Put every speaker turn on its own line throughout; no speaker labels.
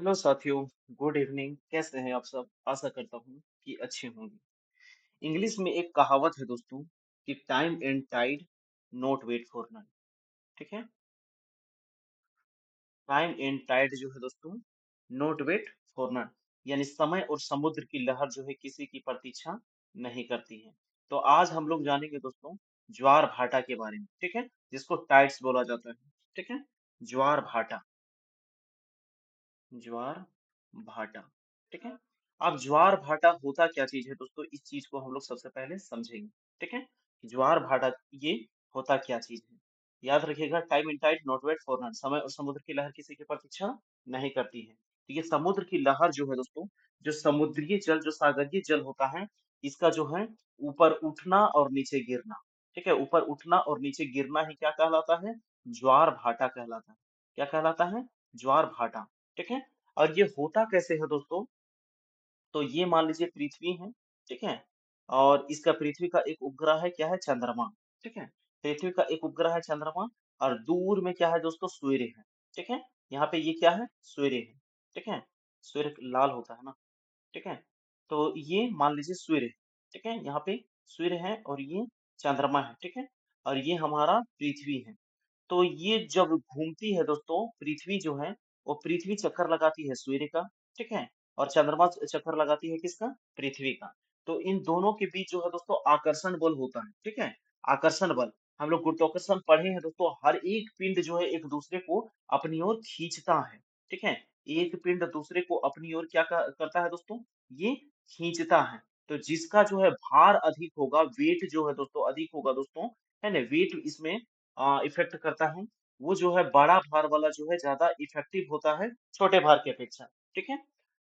Hello साथियों। Good evening. कैसे हैं आप सब? आशा करता हूँ कि अच्छे होंगे। इंग्लिश में एक कहावत है दोस्तों कि time and tide not wait for none. ठीक है। टाइम एंड टाइड जो है दोस्तों नॉट वेट फॉर नन, यानी समय और समुद्र की लहर जो है किसी की प्रतीक्षा नहीं करती है। तो आज हम लोग जानेंगे दोस्तों ज्वार भाटा के बारे में। ठीक है, जिसको टाइड्स बोला जाता है। ठीक है, ज्वार भाटा, ज्वार भाटा। ठीक है। अब ज्वार भाटा होता क्या चीज है दोस्तों, इस चीज को हम लोग सबसे पहले समझेंगे। ठीक है, ज्वार भाटा ये होता क्या चीज है। याद रखिएगा, time in tide not wait for none, समय और समुद्र की लहर किसी की प्रतीक्षा नहीं करती है। तो ये समुद्र की लहर जो है दोस्तों, जो समुद्रीय जल, जो सागरीय जल होता है, इसका जो है ऊपर उठना और नीचे गिरना। ठीक है, ऊपर उठना और नीचे गिरना ही क्या कहलाता है? ज्वार भाटा कहलाता है। क्या कहलाता है? ज्वार भाटा। ठीक है। और ये होता कैसे है दोस्तों? तो ये मान लीजिए पृथ्वी है। ठीक है, और इसका पृथ्वी का एक उपग्रह है, क्या है? चंद्रमा। ठीक है, पृथ्वी का एक उपग्रह है चंद्रमा, और दूर में क्या है दोस्तों? सूर्य है। ठीक है, यहाँ पे ये क्या है? सूर्य है। ठीक है, सूर्य लाल होता है ना। ठीक है, तो ये मान लीजिए सूर्य है। ठीक है, यहाँ पे सूर्य है और ये चंद्रमा है। ठीक है, और ये हमारा पृथ्वी है। तो ये जब घूमती है दोस्तों, पृथ्वी जो है वो पृथ्वी चक्कर लगाती है सूर्य का। ठीक है, और चंद्रमा चक्कर लगाती है किसका? पृथ्वी का। तो इन दोनों के बीच जो है दोस्तों आकर्षण बल होता है। ठीक है, आकर्षण बल, हम लोग गुरुत्वाकर्षण पढ़े हैं दोस्तों। हर एक पिंड जो है एक दूसरे को अपनी ओर खींचता है। ठीक है, एक पिंड दूसरे को अपनी ओर क्या करता है दोस्तों? ये खींचता है। तो जिसका जो है भार अधिक होगा, वेट जो है दोस्तों अधिक होगा दोस्तों, है ना, वेट इसमें इफेक्ट करता है। वो जो है बड़ा भार वाला जो है ज्यादा इफेक्टिव होता है छोटे भार की अपेक्षा। ठीक है,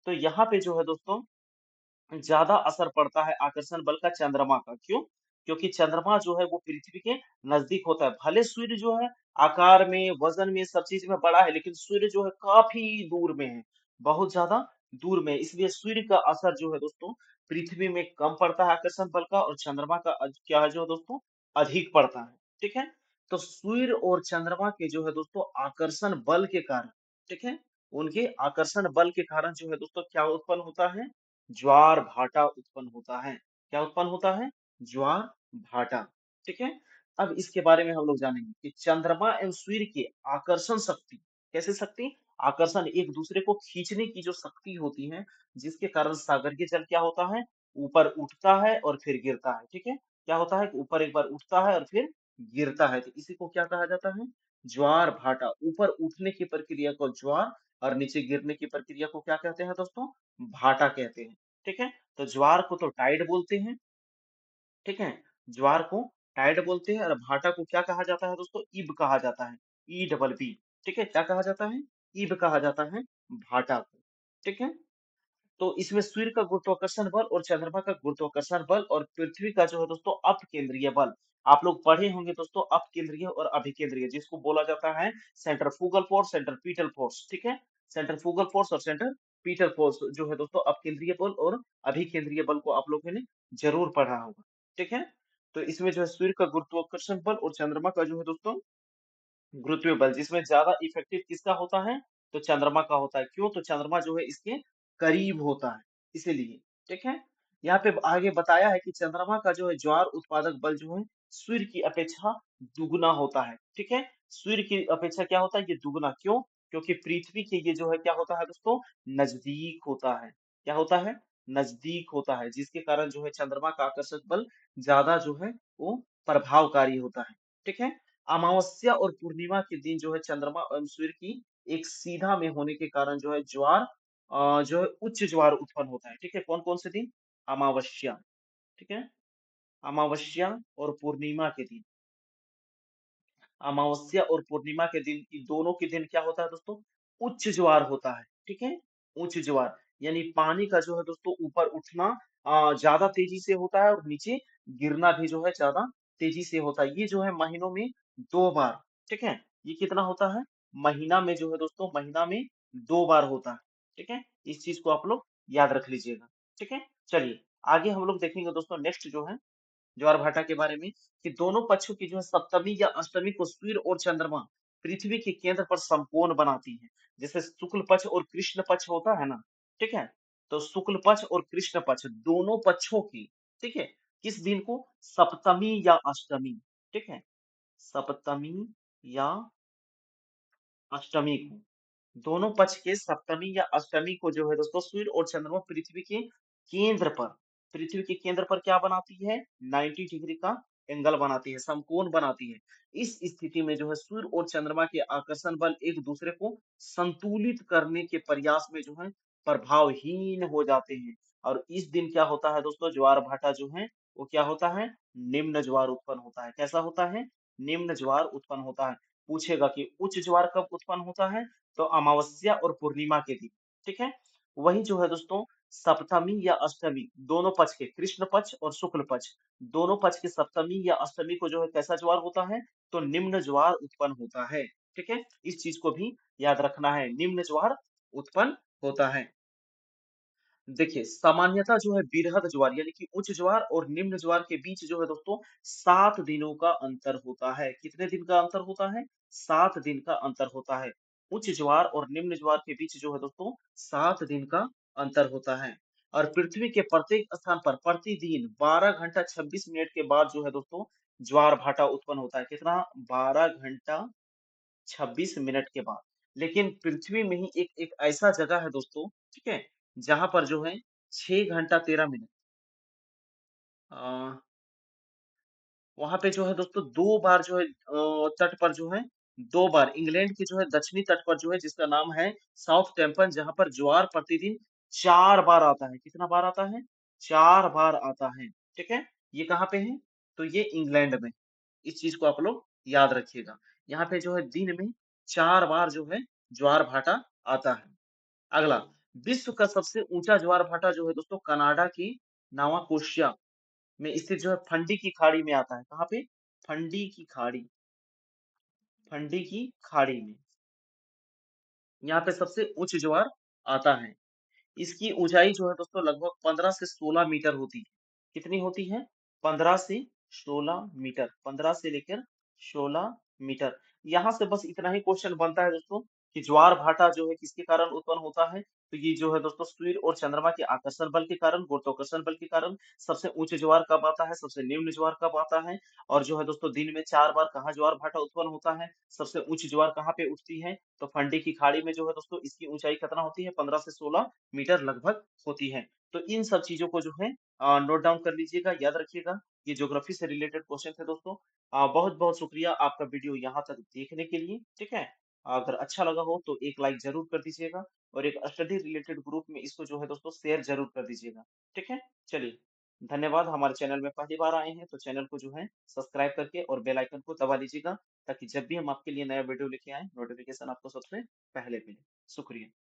तो यहाँ पे जो है दोस्तों ज्यादा असर पड़ता है आकर्षण बल का चंद्रमा का। क्यों? क्योंकि चंद्रमा जो है वो पृथ्वी के नजदीक होता है। भले सूर्य जो है आकार में, वजन में, सब चीज में बड़ा है, लेकिन सूर्य जो है काफी दूर में है, बहुत ज्यादा दूर में है। इसलिए सूर्य का असर जो है दोस्तों पृथ्वी में कम पड़ता है आकर्षण बल का, और चंद्रमा का क्या है जो है दोस्तों अधिक पड़ता है। ठीक है, तो सूर्य और चंद्रमा के जो है दोस्तों आकर्षण बल के कारण, ठीक है, उनके आकर्षण बल के कारण जो है दोस्तों क्या उत्पन्न होता है? ज्वार भाटा उत्पन्न होता है। क्या उत्पन्न होता है? ज्वार भाटा। ठीक है, अब इसके बारे में हम लोग जानेंगे कि चंद्रमा एवं सूर्य की आकर्षण शक्ति, कैसे शक्ति? आकर्षण, एक दूसरे को खींचने की जो शक्ति होती है, जिसके कारण सागरीय जल क्या होता है? ऊपर उठता है और फिर गिरता है। ठीक है, क्या होता है कि ऊपर एक बार उठता है और फिर गिरता है। तो इसी को क्या कहा जाता है? ज्वार भाटा। ऊपर उठने की प्रक्रिया को ज्वार, और नीचे गिरने की प्रक्रिया को क्या कहते हैं दोस्तों? भाटा कहते हैं। ठीक है, तो ज्वार को तो टाइड बोलते हैं। ठीक है, ज्वार को टाइड बोलते हैं, और भाटा को क्या कहा जाता है दोस्तों? ईब कहा जाता है। E double B. ठीक है, क्या कहा जाता है? ईब कहा जाता है भाटा को। ठीक है, तो इसमें सूर्य का गुरुत्वाकर्षण बल और चंद्रमा का गुरुत्वाकर्षण बल और पृथ्वी का जो है दोस्तों अपकेंद्रीय बल, आप लोग पढ़े होंगे दोस्तों, अपकेंद्रीय और अभिकेंद्रीय, जिसको बोला जाता है सेंट्रीफ्यूगल फोर्स, सेंट्रीपिटल फोर्स। ठीक है, सेंट्रीफ्यूगल फोर्स और सेंट्रीपिटल फोर्स जो है दोस्तों अपकेंद्रीय बल और अभिकेंद्रीय बल को आप लोगों ने जरूर पढ़ा होगा। ठीक है, तो इसमें जो है सूर्य का गुरुत्वाकर्षण बल और चंद्रमा का जो है दोस्तों गुरुत्वीय बल, जिसमें ज्यादा इफेक्टिव किसका होता है? तो चंद्रमा का होता है। क्यों? तो चंद्रमा जो है इसके करीब होता है, इसीलिए। ठीक है, यहाँ पे आगे बताया है कि चंद्रमा का जो है ज्वार उत्पादक बल जो है सूर्य की अपेक्षा दुगुना होता है। ठीक है, सूर्य की अपेक्षा क्या होता है? ये दुगुना। क्यों? क्योंकि पृथ्वी के ये जो है क्या होता है दोस्तों? नजदीक होता है। क्या होता है? नजदीक होता है, जिसके कारण जो है चंद्रमा का आकर्षक बल ज्यादा जो है वो प्रभावकारी होता है। ठीक है, अमावस्या और पूर्णिमा के दिन जो है चंद्रमा और सूर्य की एक सीधा में होने के कारण जो है ज्वार, जो है उच्च ज्वार उत्पन्न होता है। ठीक है, कौन कौन से दिन? अमावस्या। ठीक है, अमावस्या और पूर्णिमा के दिन, अमावस्या और पूर्णिमा के दिन, इन दोनों के दिन क्या होता है दोस्तों? उच्च ज्वार होता है। ठीक है, उच्च ज्वार, यानी पानी का जो है दोस्तों ऊपर उठना ज्यादा तेजी से होता है, और नीचे गिरना भी जो है ज्यादा तेजी से होता है। ये जो है महीनों में 2 बार। ठीक है, ये कितना होता है? महीना में जो है दोस्तों, महीना में 2 बार होता है। ठीक है, इस चीज को आप लोग याद रख लीजिएगा। ठीक है, चलिए आगे हम लोग देखेंगे दोस्तों, नेक्स्ट जो है ज्वार भाटा के बारे में, कि दोनों पक्षों की जो है सप्तमी या अष्टमी को सूर्य और चंद्रमा पृथ्वी के केंद्र पर समकोण बनाती है। जैसे शुक्ल पक्ष और कृष्ण पक्ष होता है ना, ठीक है? तो शुक्ल पक्ष और कृष्ण पक्ष दोनों पक्षों की, ठीक है? किस दिन को? सप्तमी या अष्टमी, ठीक है? सप्तमी या अष्टमी को, दोनों पक्ष के सप्तमी या अष्टमी को जो है दोस्तों सूर्य और चंद्रमा पृथ्वी के केंद्र पर क्या बनाती है? 90 डिग्री का एंगल बनाती है, समकोण बनाती है। इस स्थिति में जो है सूर्य और चंद्रमा के आकर्षण बल एक दूसरे को संतुलित करने के प्रयास में जो है प्रभावहीन हो जाते हैं। और इस दिन क्या होता है दोस्तों? ज्वार भाटा जो है वो क्या होता है? निम्न ज्वार उत्पन्न होता है। कैसा होता है? निम्न ज्वार उत्पन्न होता है। पूछेगा कि उच्च ज्वार कब उत्पन्न होता है? तो अमावस्या और पूर्णिमा के दिन, ठीक है? वही जो है दोस्तों सप्तमी या अष्टमी दोनों पक्ष के, कृष्ण पक्ष और शुक्ल पक्ष दोनों पक्ष के सप्तमी या अष्टमी को जो है कैसा ज्वार होता है? तो निम्न ज्वार उत्पन्न होता है, ठीक है? इस चीज को भी याद रखना है, निम्न ज्वार उत्पन्न होता है। देखिए, सामान्यतः जो है वृहद ज्वार यानी कि उच्च ज्वार और निम्न ज्वार के बीच जो है दोस्तों 7 दिनों का अंतर होता है। कितने दिन का अंतर होता है? 7 दिन का अंतर होता है। उच्च ज्वार और निम्न ज्वार के बीच जो है दोस्तों 7 दिन का अंतर होता है। और पृथ्वी के प्रत्येक स्थान पर प्रतिदिन 12 घंटा 26 मिनट के बाद जो है दोस्तों ज्वार भाटा उत्पन्न होता है। कितना? 12 घंटा 26 मिनट के बाद। लेकिन पृथ्वी में ही एक एक ऐसा जगह है दोस्तों, ठीक है? जहाँ पर जो है 6 घंटा 13 मिनट अ, वहाँ पे जो है दोस्तों 2 बार जो है तट पर जो है 2 बार इंग्लैंड के जो है दक्षिणी तट पर जो है जिसका नाम है साउथम्पटन जहाँ पर ज्वार प्रतिदिन 4 बार आता है। कितना बार आता है? 4 बार आता है, ठीक है? ये कहाँ पे है? तो ये इंग्लैंड में। इस चीज़ को आप लोग याद रखिएगा। यहाँ पे जो है दिन में 4 बार जो है ज्वार भाटा आता है। अगला, विश्व का सबसे ऊंचा ज्वार भाटा जो है दोस्तों कनाडा की नवाकोशिया में स्थित जो है फंडी की खाड़ी में आता है। कहाँ पे? फंडी की खाड़ी, फंडी की खाड़ी में यहाँ पे सबसे उच्च ज्वार आता है। इसकी ऊंचाई जो है दोस्तों लगभग 15 से 16 मीटर होती है। कितनी होती है? 15 से 16 मीटर, 15 से लेकर 16 मीटर। यहाँ से बस इतना ही क्वेश्चन बनता है दोस्तों कि ज्वार भाटा जो है किसके कारण उत्पन्न होता है? तो ये जो है दोस्तों सूर्य और चंद्रमा के आकर्षण बल के कारण, गुरुत्वाकर्षण बल के कारण। सबसे उच्च ज्वार कब आता है? सबसे निम्न ज्वार कब आता है? और जो है दोस्तों दिन में 4 बार कहाँ ज्वार भाटा उत्पन्न होता है? सबसे उच्च ज्वार कहाँ पे उठती है? तो फंडी की खाड़ी में जो है दोस्तों इसकी ऊंचाई कितना होती है? 15 से 16 मीटर लगभग होती है। तो इन सब चीज़ों को जो है नोट डाउन कर लीजिएगा, याद रखिएगा। ये ज्योग्राफी से रिलेटेड क्वेश्चन थे दोस्तों। बहुत-बहुत शुक्रिया आपका वीडियो यहाँ तक देखने के लिए, ठीक है? अगर अच्छा लगा हो तो एक लाइक ज़रूर कर दीजिएगा और एक स्टडी रिलेटेड ग्रुप में इसको जो है दोस्तों शेयर ज़रूर कर दीजिएगा, ठीक है? चलिए, धन्यवाद। हमारे चैनल में पहली बार आए हैं तो चैनल को जो है सब्सक्राइब करके और बेल आइकन को दबा लीजिएगा ताकि जब भी हम आपके लिए नया वीडियो लेके आएँ, नोटिफ़िकेशन आपको सबसे पहले मिले। शुक्रिया।